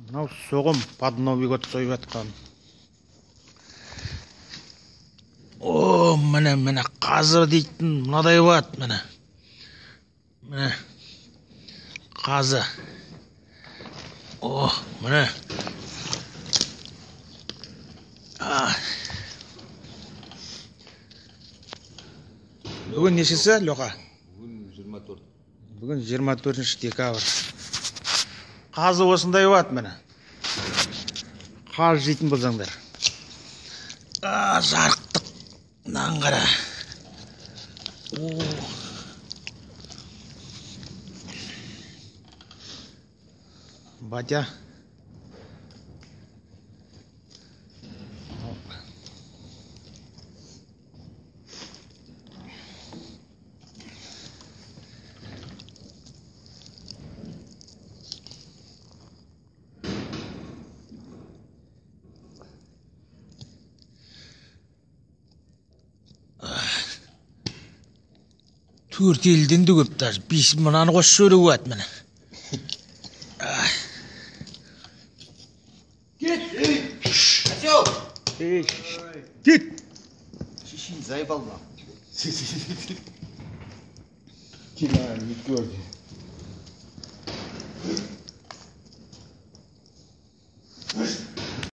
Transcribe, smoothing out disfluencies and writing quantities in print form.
Мынау соғым подновыйға сойып жатқан. О, міне қазы дейтін мынадай болады, міне. Міне қазы. О, міне. Бүгін нешесі, Лёха? Бүгін 24. Бүгін 24 декабрь. Қазы осындай болады, міне. Қаз жейтін болсаңдар. Жарықтық. Мынаған қара. Батя. Төрт елден де көп, даже 5 мынаны қос шөлі болады, міне. Кет! Осел! Кет! Шишин заебал нам. Кина не твердый.